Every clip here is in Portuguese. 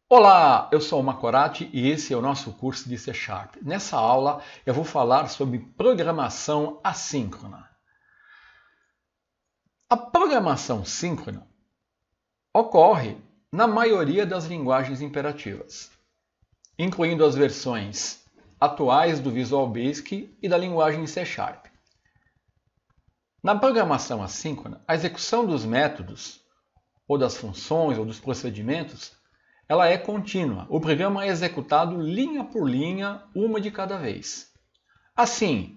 Olá, eu sou o Macorati e esse é o nosso curso de C Sharp. Nessa aula eu vou falar sobre programação assíncrona. A programação síncrona ocorre na maioria das linguagens imperativas, incluindo as versões atuais do Visual Basic e da linguagem C Sharp. Na programação assíncrona, a execução dos métodos, ou das funções, ou dos procedimentos, ela é contínua. O programa é executado linha por linha, uma de cada vez. Assim,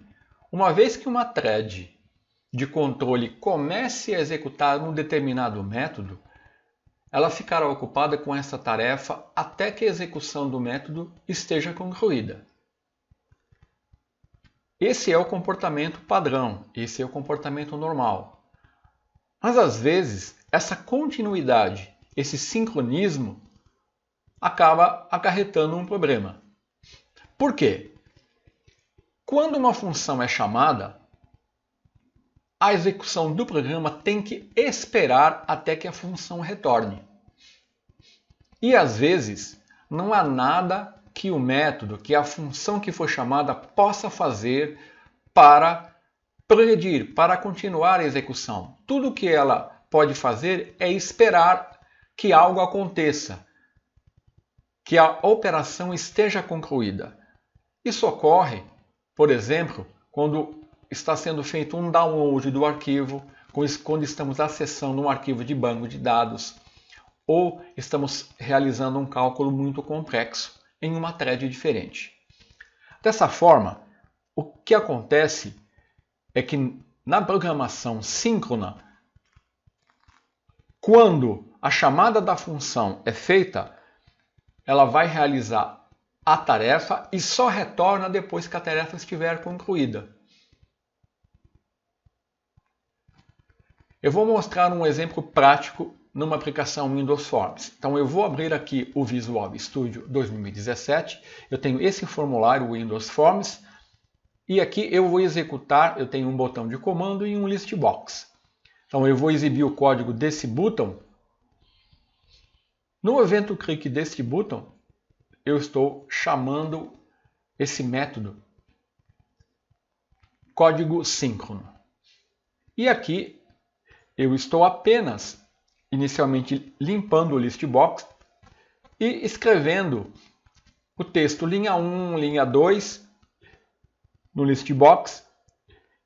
uma vez que uma thread de controle comece a executar um determinado método, ela ficará ocupada com essa tarefa até que a execução do método esteja concluída. Esse é o comportamento padrão, esse é o comportamento normal. Mas às vezes, essa continuidade, esse sincronismo, acaba acarretando um problema. Por quê? Quando uma função é chamada, a execução do programa tem que esperar até que a função retorne. E às vezes, não há nada que o método, que a função que foi chamada possa fazer para progredir, para continuar a execução. Tudo que ela pode fazer é esperar que algo aconteça, que a operação esteja concluída. Isso ocorre, por exemplo, quando está sendo feito um download do arquivo, quando estamos acessando um arquivo de banco de dados, ou estamos realizando um cálculo muito complexo em uma thread diferente. Dessa forma, o que acontece é que na programação síncrona, quando a chamada da função é feita, ela vai realizar a tarefa e só retorna depois que a tarefa estiver concluída. Eu vou mostrar um exemplo prático numa aplicação Windows Forms. Então eu vou abrir aqui o Visual Studio 2017. Eu tenho esse formulário Windows Forms e aqui eu vou executar, eu tenho um botão de comando e um list box. Então eu vou exibir o código desse botão. No evento clique deste botão, eu estou chamando esse método código síncrono. E aqui eu estou apenas inicialmente limpando o list box e escrevendo o texto linha 1, linha 2 no list box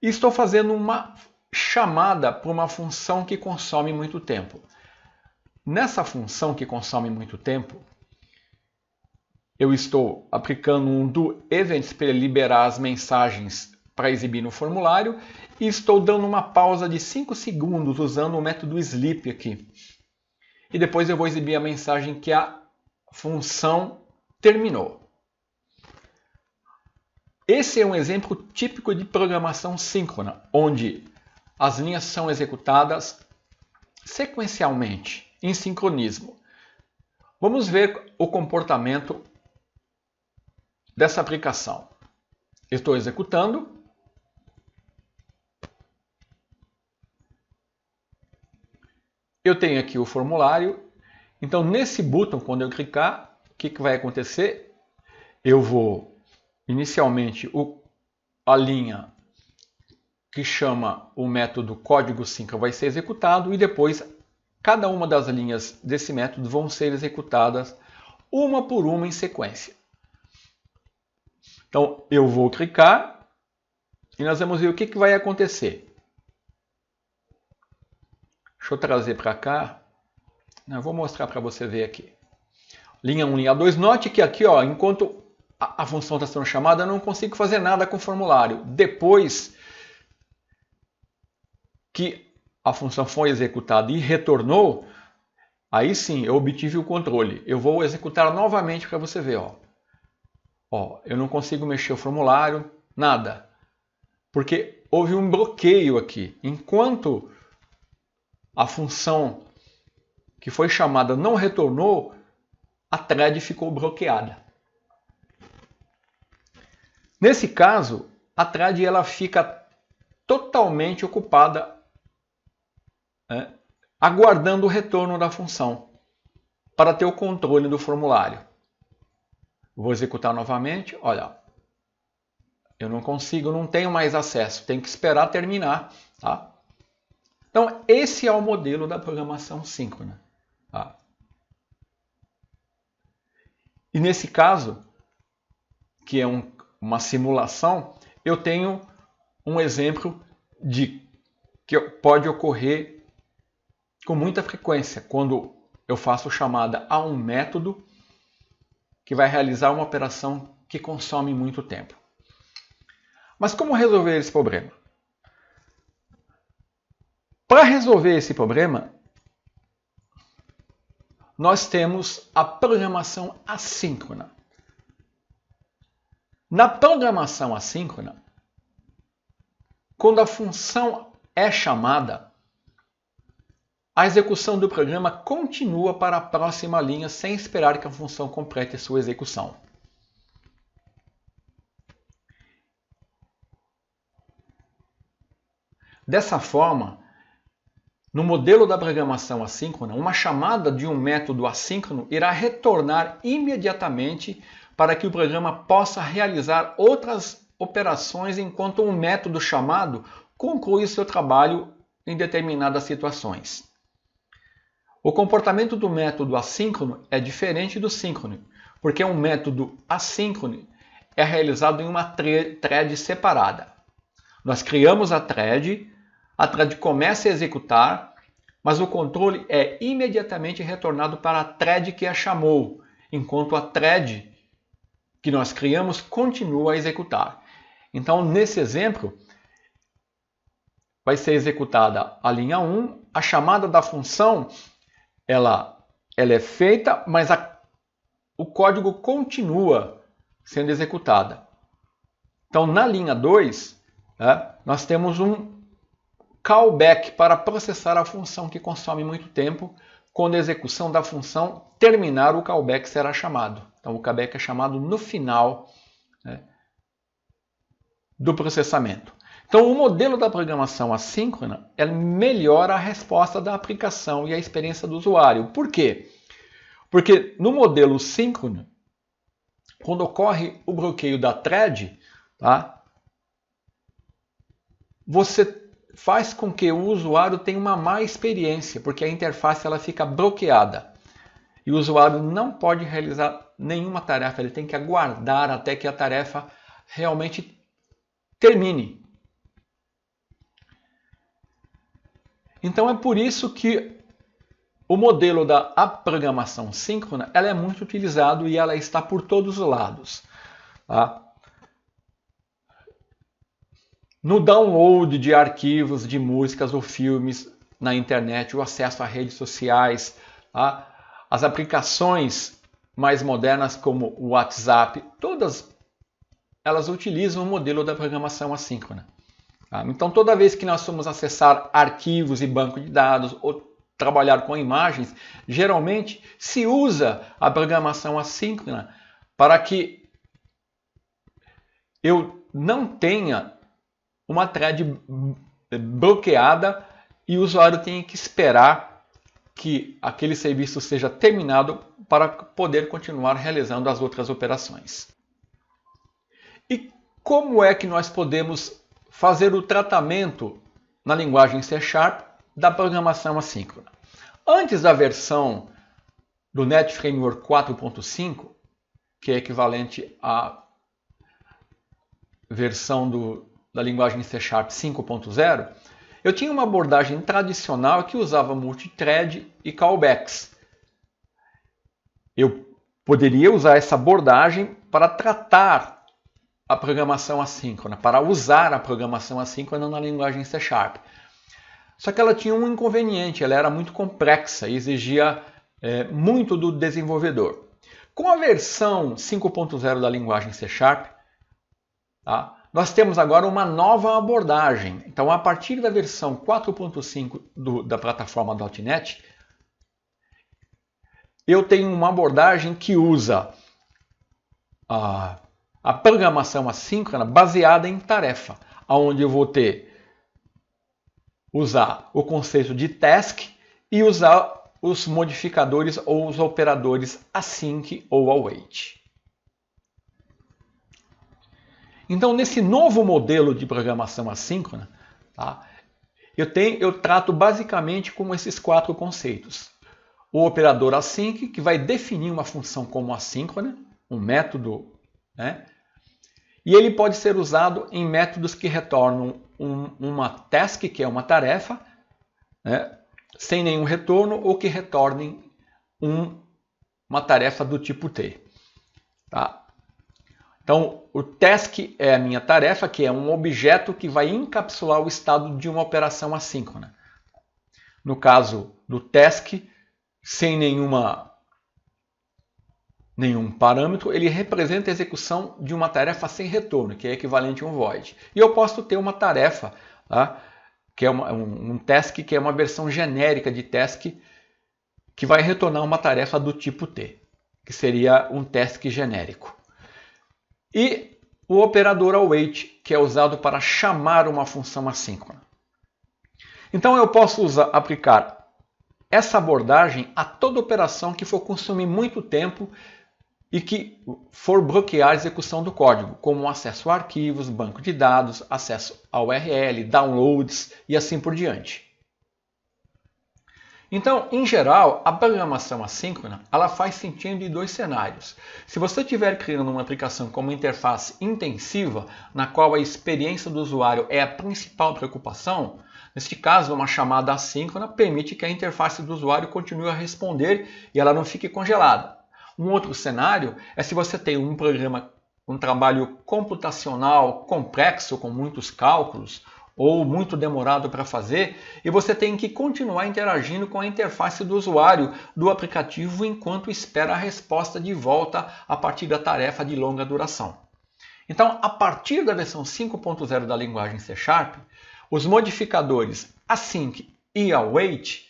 e estou fazendo uma chamada para uma função que consome muito tempo. Nessa função que consome muito tempo, eu estou aplicando um do events para liberar as mensagens para exibir no formulário e estou dando uma pausa de 5 segundos usando o método sleep aqui. E depois eu vou exibir a mensagem que a função terminou. Esse é um exemplo típico de programação síncrona, onde as linhas são executadas sequencialmente, em sincronismo. Vamos ver o comportamento dessa aplicação. Estou executando. Eu tenho aqui o formulário. Então, nesse botão, quando eu clicar, o que vai acontecer? Eu vou, inicialmente, a linha que chama o método código sync vai ser executado e depois cada uma das linhas desse método vão ser executadas uma por uma em sequência. Então, eu vou clicar e nós vamos ver o que vai acontecer. Deixa eu trazer para cá. Eu vou mostrar para você ver aqui. Linha 1, linha 2. Note que aqui, ó, enquanto a função está sendo chamada, eu não consigo fazer nada com o formulário. Depois que a função foi executada e retornou, aí sim eu obtive o controle. Eu vou executar novamente para você ver. Eu não consigo mexer o formulário, nada. Porque houve um bloqueio aqui. Enquanto a função que foi chamada não retornou, a thread ficou bloqueada. Nesse caso, a thread ela fica totalmente ocupada, aguardando o retorno da função. para ter o controle do formulário. Vou executar novamente, olha, eu não consigo, não tenho mais acesso, tenho que esperar terminar, tá? Então, esse é o modelo da programação síncrona, tá? E nesse caso, que é uma simulação, eu tenho um exemplo de que pode ocorrer com muita frequência quando eu faço chamada a um método que vai realizar uma operação que consome muito tempo. Mas como resolver esse problema? Para resolver esse problema, nós temos a programação assíncrona. Na programação assíncrona, quando a função é chamada, a execução do programa continua para a próxima linha sem esperar que a função complete sua execução. Dessa forma, no modelo da programação assíncrona, uma chamada de um método assíncrono irá retornar imediatamente para que o programa possa realizar outras operações enquanto um método chamado conclui seu trabalho em determinadas situações. O comportamento do método assíncrono é diferente do síncrono, porque um método assíncrono é realizado em uma thread separada. Nós criamos a thread começa a executar, mas o controle é imediatamente retornado para a thread que a chamou, enquanto a thread que nós criamos continua a executar. Então, nesse exemplo, vai ser executada a linha 1, a chamada da função ela é feita, mas o código continua sendo executada. Então, na linha 2, nós temos um callback para processar a função que consome muito tempo. Quando a execução da função terminar, o callback será chamado. Então, o callback é chamado no final do processamento. Então, o modelo da programação assíncrona melhora a resposta da aplicação e a experiência do usuário. Por quê? Porque no modelo síncrono, quando ocorre o bloqueio da thread, você faz com que o usuário tenha uma má experiência, porque a interface ela fica bloqueada. E o usuário não pode realizar nenhuma tarefa, ele tem que aguardar até que a tarefa realmente termine. Então é por isso que o modelo da programação síncrona ela é muito utilizado e ela está por todos os lados. No download de arquivos de músicas ou filmes na internet, o acesso a redes sociais, as aplicações mais modernas como o WhatsApp, todas elas utilizam o modelo da programação assíncrona. Então, toda vez que nós formos acessar arquivos e banco de dados ou trabalhar com imagens, geralmente se usa a programação assíncrona para que eu não tenha uma thread bloqueada e o usuário tenha que esperar que aquele serviço seja terminado para poder continuar realizando as outras operações. E como é que nós podemos fazer o tratamento na linguagem C# da programação assíncrona? Antes da versão do Net Framework 4.5, que é equivalente à versão da linguagem C# 5.0, eu tinha uma abordagem tradicional que usava multithread e callbacks. Eu poderia usar essa abordagem para tratar a programação assíncrona, para usar a programação assíncrona na linguagem C#. Só que ela tinha um inconveniente, ela era muito complexa e exigia muito do desenvolvedor. Com a versão 5.0 da linguagem C#, nós temos agora uma nova abordagem. Então, a partir da versão 4.5 da plataforma .NET, eu tenho uma abordagem que usa a programação assíncrona baseada em tarefa, onde eu vou usar o conceito de task e usar os modificadores ou os operadores async ou await. Então, nesse novo modelo de programação assíncrona, tá, eu trato basicamente com esses 4 conceitos. O operador async, que vai definir uma função como assíncrona, um método, né? E ele pode ser usado em métodos que retornam uma task, que é uma tarefa, né, sem nenhum retorno, ou que retornem uma tarefa do tipo T. Tá? Então, o task é a minha tarefa, que é um objeto que vai encapsular o estado de uma operação assíncrona. No caso do task, sem nenhum parâmetro, ele representa a execução de uma tarefa sem retorno, que é equivalente a um void. E eu posso ter uma tarefa, tá, que é um task, que é uma versão genérica de task, que vai retornar uma tarefa do tipo T, que seria um task genérico. E o operador await, que é usado para chamar uma função assíncrona. Então eu posso aplicar essa abordagem a toda operação que for consumir muito tempo e que for bloquear a execução do código, como acesso a arquivos, banco de dados, acesso ao URL, downloads e assim por diante. Então, em geral, a programação assíncrona ela faz sentido em 2 cenários. Se você estiver criando uma aplicação com uma interface intensiva, na qual a experiência do usuário é a principal preocupação, neste caso, uma chamada assíncrona permite que a interface do usuário continue a responder e ela não fique congelada. Um outro cenário é se você tem um trabalho computacional complexo, com muitos cálculos, ou muito demorado para fazer, e você tem que continuar interagindo com a interface do usuário do aplicativo enquanto espera a resposta de volta a partir da tarefa de longa duração. Então, a partir da versão 5.0 da linguagem C#, os modificadores async e await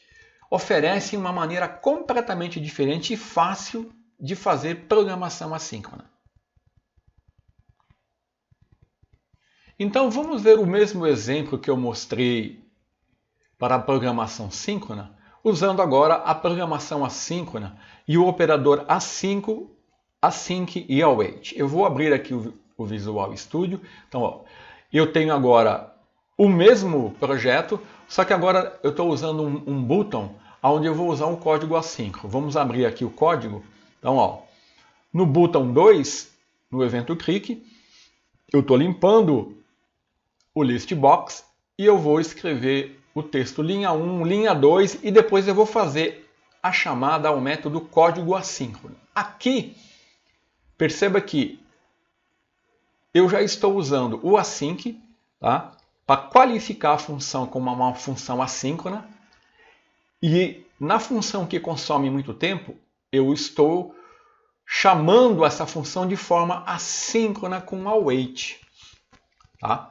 oferecem uma maneira completamente diferente e fácil de fazer programação assíncrona. Então vamos ver o mesmo exemplo que eu mostrei para a programação síncrona, usando agora a programação assíncrona e o operador async e await. Eu vou abrir aqui o Visual Studio. Então, ó, eu tenho agora o mesmo projeto, só que agora eu estou usando um button onde eu vou usar um código assíncrono. Vamos abrir aqui o código. Então, ó, no button 2, no evento click, eu estou limpando o list box e eu vou escrever o texto linha 1, linha 2 e depois eu vou fazer a chamada ao método código assíncrono. Aqui, perceba que eu já estou usando o async, tá, para qualificar a função como uma função assíncrona, e na função que consome muito tempo, eu estou chamando essa função de forma assíncrona com await. Tá?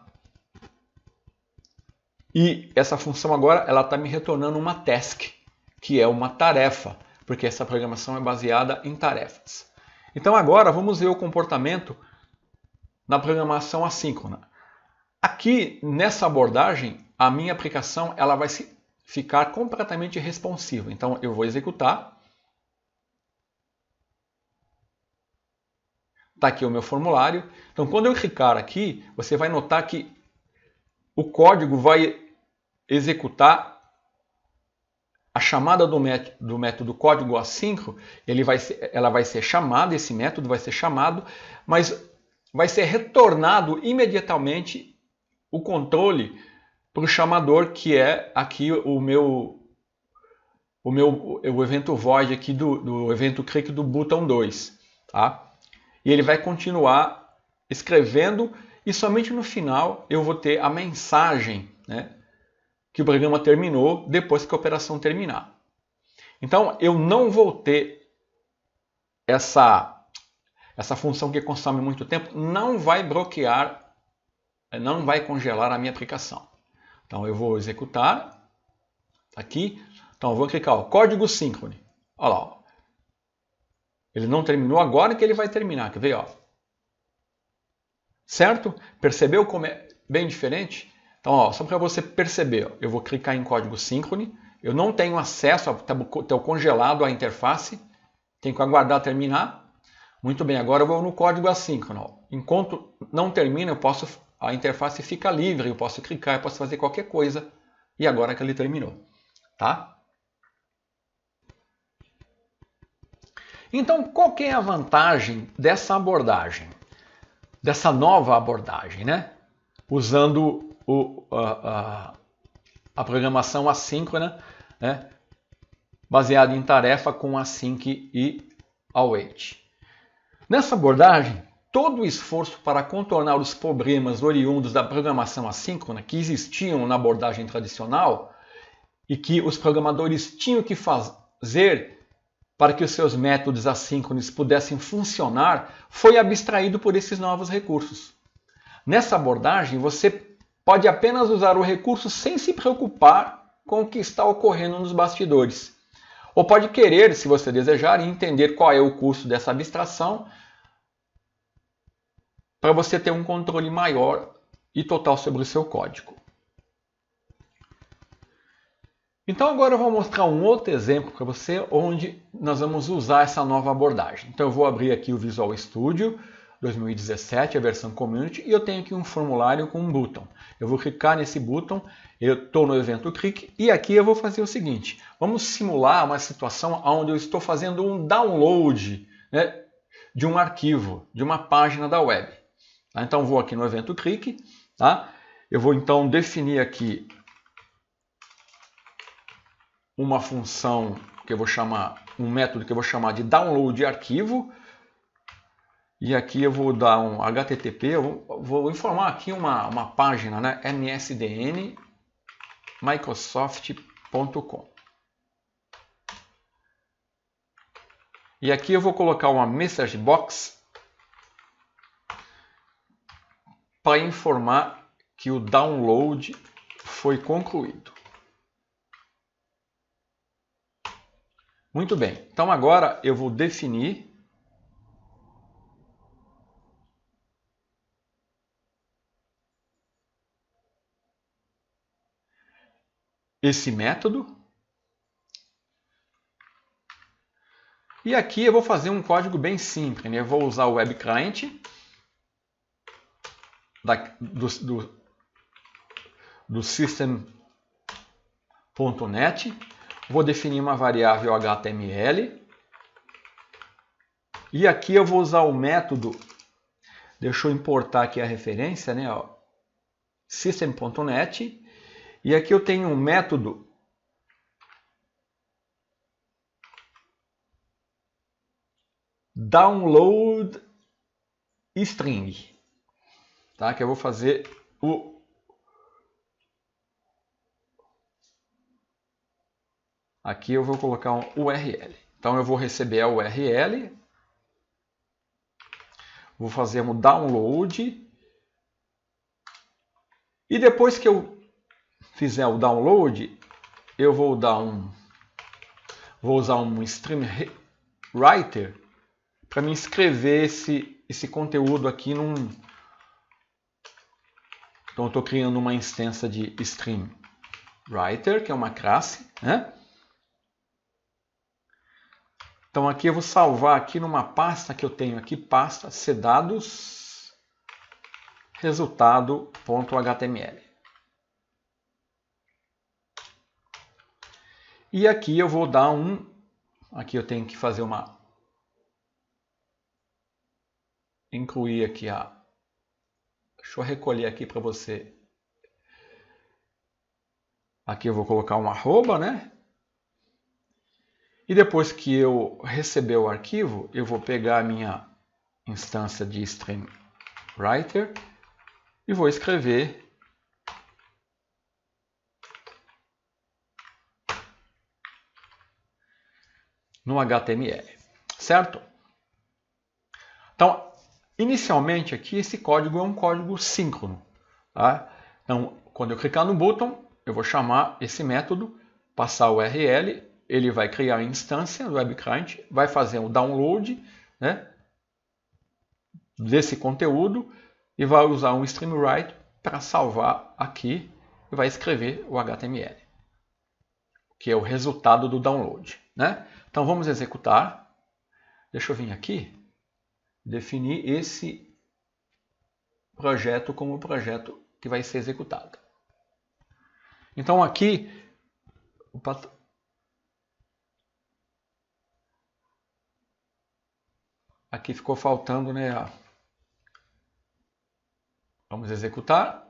E essa função agora ela está me retornando uma task, que é uma tarefa, porque essa programação é baseada em tarefas. Então agora vamos ver o comportamento na programação assíncrona. Aqui nessa abordagem, a minha aplicação ela vai ficar completamente responsiva. Então eu vou executar. Está aqui o meu formulário. Então quando eu clicar aqui, você vai notar que o código vai executar a chamada do método código assíncrono. Ela vai ser chamada, esse método vai ser chamado, mas vai ser retornado imediatamente o controle para o chamador, que é aqui o evento void aqui do evento click do button 2. Tá? E ele vai continuar escrevendo e somente no final eu vou ter a mensagem, né, que o programa terminou depois que a operação terminar. Então eu não vou ter essa função que consome muito tempo, não vai bloquear, não vai congelar a minha aplicação. Então eu vou executar aqui. Então eu vou clicar ó, código síncrono. Olha lá, ó. Ele não terminou, agora que ele vai terminar. Quer ver? Ó. Certo? Percebeu como é bem diferente? Então, ó, só para você perceber, ó, eu vou clicar em código síncrono, Eu não tenho acesso, estou congelado à interface, tenho que aguardar terminar. Muito bem, agora eu vou no código assíncrono. Enquanto não termina, a interface fica livre, eu posso clicar, eu posso fazer qualquer coisa. E agora que ele terminou. Tá? Então, qual que é a vantagem dessa abordagem? Dessa nova abordagem, né? Usando a programação assíncrona, né? Baseada em tarefa com async e await. Nessa abordagem, todo o esforço para contornar os problemas oriundos da programação assíncrona que existiam na abordagem tradicional e que os programadores tinham que fazer para que os seus métodos assíncronos pudessem funcionar, foi abstraído por esses novos recursos. Nessa abordagem, você pode apenas usar o recurso sem se preocupar com o que está ocorrendo nos bastidores. Ou pode querer, se você desejar, entender qual é o custo dessa abstração para você ter um controle maior e total sobre o seu código. Então agora eu vou mostrar um outro exemplo para você onde nós vamos usar essa nova abordagem. Então eu vou abrir aqui o Visual Studio 2017, a versão Community, e eu tenho aqui um formulário com um botão. Eu vou clicar nesse botão, eu estou no evento clique, e aqui eu vou fazer o seguinte. Vamos simular uma situação onde eu estou fazendo um download, né, de um arquivo, de uma página da web. Tá? Então vou aqui no evento clique, tá? Eu vou então definir aqui uma função que eu vou chamar, um método que eu vou chamar de download arquivo. E aqui eu vou dar um HTTP, eu vou informar aqui uma página, né? msdn microsoft.com. E aqui eu vou colocar uma message box para informar que o download foi concluído. Muito bem, então agora eu vou definir esse método. E aqui eu vou fazer um código bem simples, né? Eu vou usar o web client do system.net. Vou definir uma variável HTML. E aqui eu vou usar o método, deixa eu importar aqui a referência, né? System.net. E aqui eu tenho um método download string, tá? Que eu vou fazer aqui eu vou colocar um URL. Então eu vou receber a URL, vou fazer um download, e depois que eu fizer o download, eu vou usar um stream writer para me escrever esse conteúdo aqui num. Então eu estou criando uma instância de stream writer, que é uma classe, né? Então aqui eu vou salvar aqui numa pasta que eu tenho aqui, pasta cdados resultado.html. E aqui eu vou dar aqui eu tenho que fazer incluir aqui deixa eu recolher aqui para você. Aqui eu vou colocar um arroba, né? E depois que eu receber o arquivo, eu vou pegar a minha instância de stream writer e vou escrever no HTML, certo? Então, inicialmente aqui esse código é um código síncrono, tá? Então, quando eu clicar no botão, eu vou chamar esse método, passar o URL, ele vai criar a instância do web client, vai fazer um download, né, desse conteúdo e vai usar um stream write para salvar aqui e vai escrever o HTML. que é o resultado do download, né? Então vamos executar. Deixa eu vir aqui, definir esse projeto como projeto que vai ser executado. Então aqui, aqui ficou faltando, né? Vamos executar.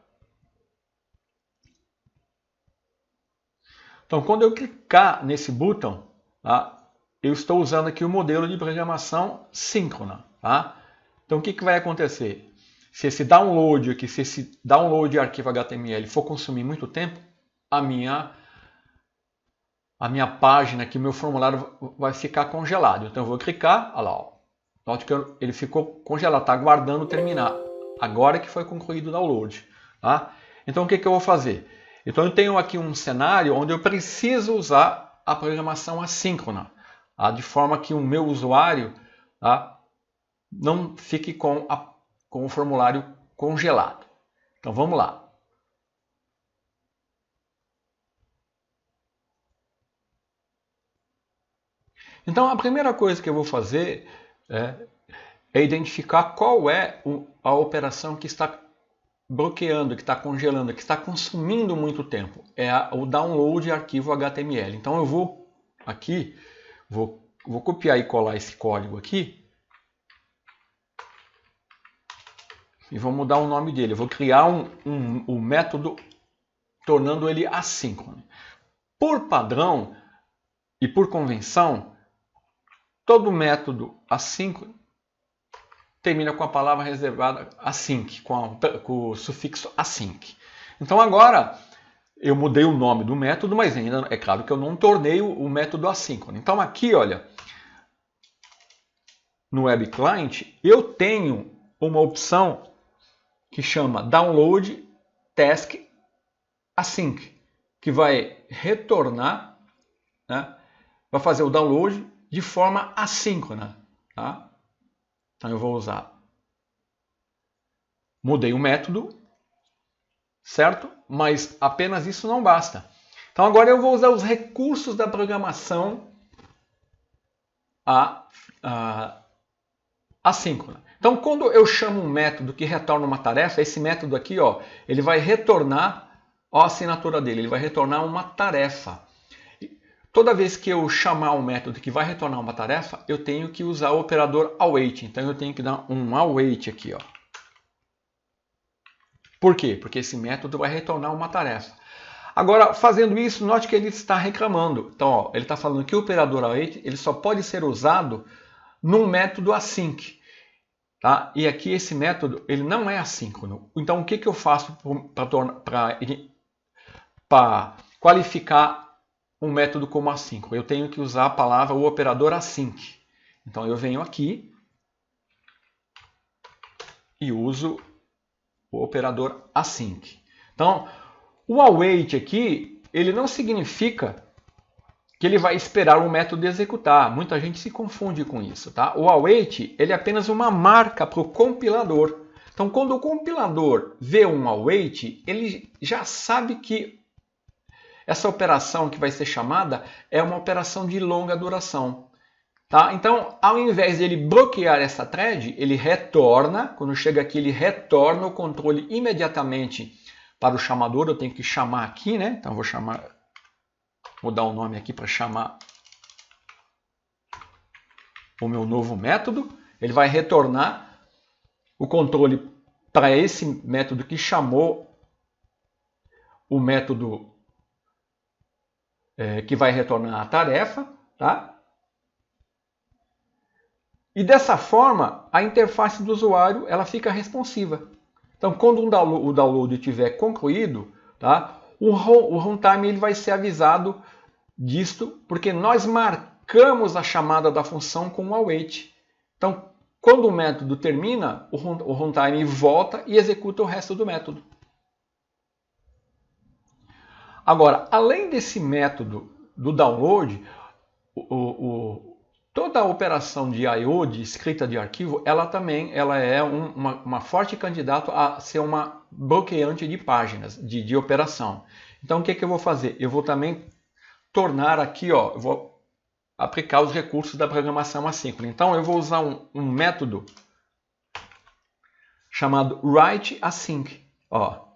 Então quando eu clicar nesse botão, tá? Eu estou usando aqui o modelo de programação síncrona, tá? Então o que vai acontecer? Se esse download aqui, se esse download de arquivo HTML for consumir muito tempo, a minha página aqui, o meu formulário vai ficar congelado. Então eu vou clicar, olha lá, ó. Note que ele ficou congelado, está aguardando terminar. Agora que foi concluído o download, tá? Então o que eu vou fazer? Então eu tenho aqui um cenário onde eu preciso usar a programação assíncrona, tá? De forma que o meu usuário, tá, não fique com o formulário congelado. Então vamos lá. Então a primeira coisa que eu vou fazer é identificar qual é a operação que está bloqueando, que está congelando, que está consumindo muito tempo. É o download de arquivo HTML. Então eu vou aqui, vou copiar e colar esse código aqui e vou mudar o nome dele. Eu vou criar um método tornando ele assíncrono. Por padrão e por convenção, todo método assíncrono termina com a palavra reservada async, com o sufixo async. Então agora eu mudei o nome do método, mas ainda é claro que eu não tornei o método assíncrono. Então aqui, olha, no Web Client, eu tenho uma opção que chama Download Task Async, que vai retornar, né, vai fazer o download de forma assíncrona, tá? Então eu vou usar, mudei o método, certo? Mas apenas isso não basta. Então agora eu vou usar os recursos da programação assíncrona. Então quando eu chamo um método que retorna uma tarefa, esse método aqui, ó, ele vai retornar, ó, a assinatura dele, ele vai retornar uma tarefa. Toda vez que eu chamar um método que vai retornar uma tarefa, eu tenho que usar o operador await. Então eu tenho que dar um await aqui, ó. Por quê? Porque esse método vai retornar uma tarefa. Agora, fazendo isso, note que ele está reclamando. Então, ó, ele está falando que o operador await ele só pode ser usado num método async. Tá? E aqui esse método ele não é assíncrono. Então, o que eu faço para qualificar um método como assíncrono? Eu tenho que usar a palavra o operador async. Então eu venho aqui e uso o operador async. Então o await aqui, ele não significa que ele vai esperar o método executar. Muita gente se confunde com isso, tá? O await, ele é apenas uma marca para o compilador. Então quando o compilador vê um await, ele já sabe que essa operação que vai ser chamada é uma operação de longa duração. Tá? Então, ao invés de ele bloquear essa thread, ele retorna, quando chega aqui, ele retorna o controle imediatamente para o chamador. Eu tenho que chamar aqui, né? Então, vou dar um nome aqui para chamar o meu novo método. Ele vai retornar o controle para esse método que chamou o método que vai retornar a tarefa, tá? E dessa forma, a interface do usuário ela fica responsiva. Então, quando o download estiver concluído, tá? O runtime ele vai ser avisado disto, porque nós marcamos a chamada da função com o await. Então, quando o método termina, o runtime volta e executa o resto do método. Agora, além desse método do download, toda a operação de I/O, de escrita de arquivo, ela é uma forte candidata a ser uma bloqueante de páginas, de operação. Então, o que eu vou fazer? Eu vou também tornar aqui, ó, eu vou aplicar os recursos da programação assíncrona. Então eu vou usar um método chamado writeAsync, ó,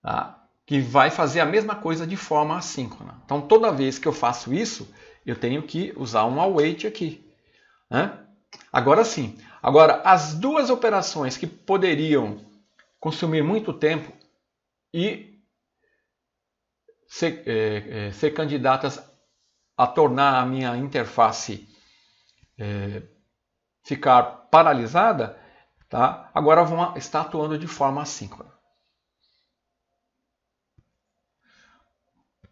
tá? Que vai fazer a mesma coisa de forma assíncrona. Então toda vez que eu faço isso, eu tenho que usar um await aqui, né? Agora sim. Agora, as duas operações que poderiam consumir muito tempo e ser candidatas a tornar a minha interface ficar paralisada, tá? Agora vão estar atuando de forma assíncrona.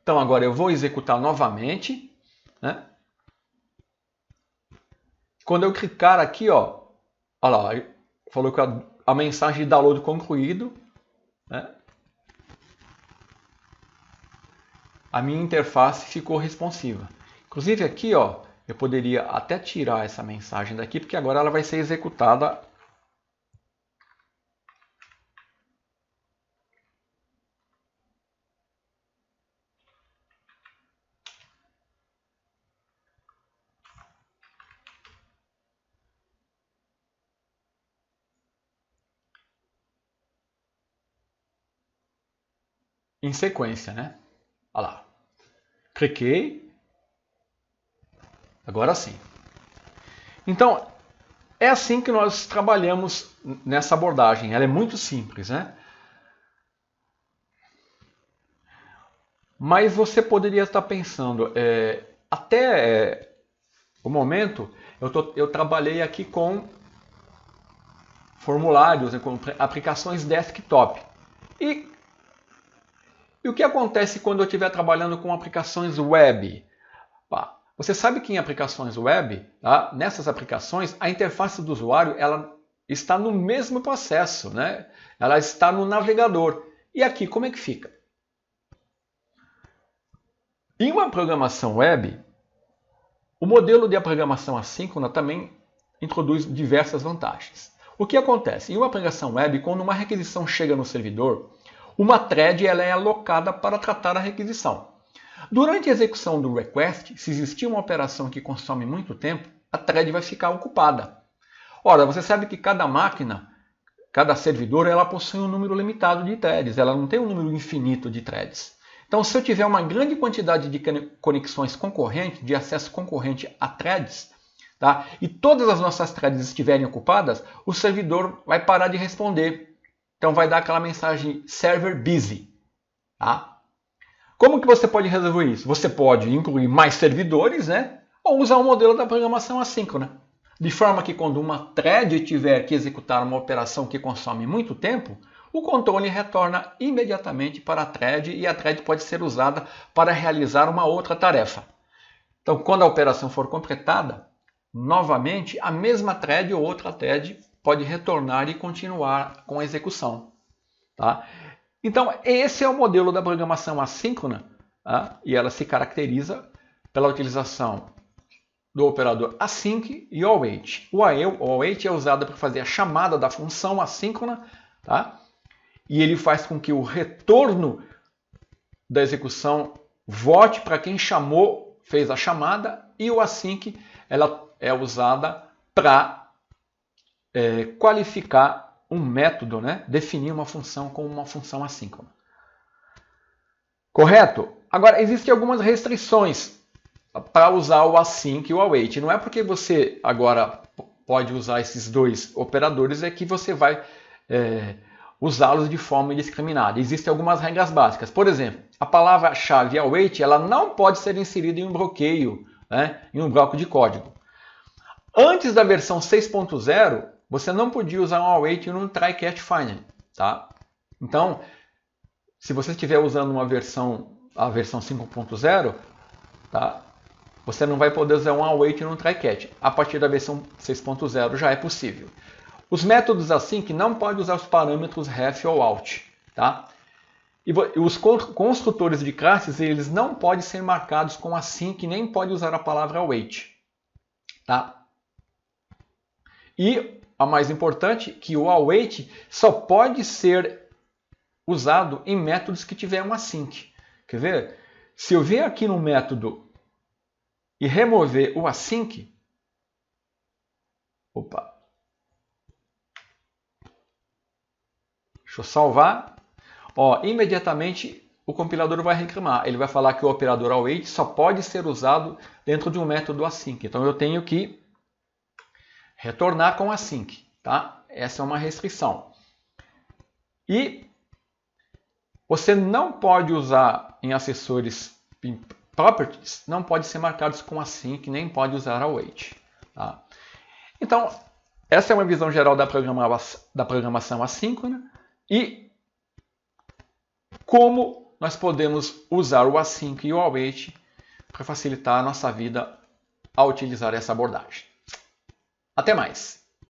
Então agora eu vou executar novamente, né? Quando eu clicar aqui, ó, olha lá, falou que a mensagem de download concluído, né? A minha interface ficou responsiva. Inclusive aqui, ó, eu poderia até tirar essa mensagem daqui, porque agora ela vai ser executada em sequência, né? Olha lá. Cliquei. Agora sim. Então, é assim que nós trabalhamos nessa abordagem. Ela é muito simples, né? Mas você poderia estar pensando, até o momento, eu trabalhei aqui com formulários, com aplicações desktop. E o que acontece quando eu estiver trabalhando com aplicações web? Você sabe que em aplicações web, tá? Nessas aplicações, a interface do usuário ela está no mesmo processo, né? Ela está no navegador. E aqui, como é que fica? Em uma programação web, o modelo de programação assíncrona também introduz diversas vantagens. O que acontece? Em uma aplicação web, quando uma requisição chega no servidor, uma thread ela é alocada para tratar a requisição. Durante a execução do request, se existir uma operação que consome muito tempo, a thread vai ficar ocupada. Ora, você sabe que cada máquina, cada servidor, ela possui um número limitado de threads, ela não tem um número infinito de threads. Então, se eu tiver uma grande quantidade de conexões concorrentes, de acesso concorrente a threads, tá? E todas as nossas threads estiverem ocupadas, o servidor vai parar de responder. Então, vai dar aquela mensagem server busy. Tá? Como que você pode resolver isso? Você pode incluir mais servidores, né? Ou usar o modelo da programação assíncrona. De forma que quando uma thread tiver que executar uma operação que consome muito tempo, o controle retorna imediatamente para a thread e a thread pode ser usada para realizar uma outra tarefa. Então, quando a operação for completada, novamente a mesma thread ou outra thread pode retornar e continuar com a execução. Tá? Então, esse é o modelo da programação assíncrona, tá? E ela se caracteriza pela utilização do operador async e await. O await é usado para fazer a chamada da função assíncrona, tá? E ele faz com que o retorno da execução volte para quem chamou, fez a chamada, e o async ela é usada para qualificar um método, né? Definir uma função como uma função assíncrona. Correto? Agora, existem algumas restrições para usar o async e o await. Não é porque você agora pode usar esses dois operadores é que você vai usá-los de forma indiscriminada. Existem algumas regras básicas. Por exemplo, a palavra-chave await ela não pode ser inserida em um bloqueio, né? Em um bloco de código. Antes da versão 6.0, você não podia usar um await e um try-catch find, tá? Então, se você estiver usando a versão 5.0, tá? Você não vai poder usar um await e um try-catch. A partir da versão 6.0 já é possível. Os métodos async não podem usar os parâmetros ref ou out, tá? E os construtores de classes eles não podem ser marcados com async, nem podem usar a palavra await, tá? E a mais importante, que o await só pode ser usado em métodos que tiver um async. Quer ver? Se eu vier aqui no método e remover o async, opa, deixa eu salvar, ó, imediatamente o compilador vai reclamar. Ele vai falar que o operador await só pode ser usado dentro de um método async. Então eu tenho que retornar com async, tá? Essa é uma restrição. E você não pode usar em acessores properties, não pode ser marcados com async, nem pode usar await. Tá? Então, essa é uma visão geral da programação assíncrona e como nós podemos usar o async e o await para facilitar a nossa vida ao utilizar essa abordagem. Até mais!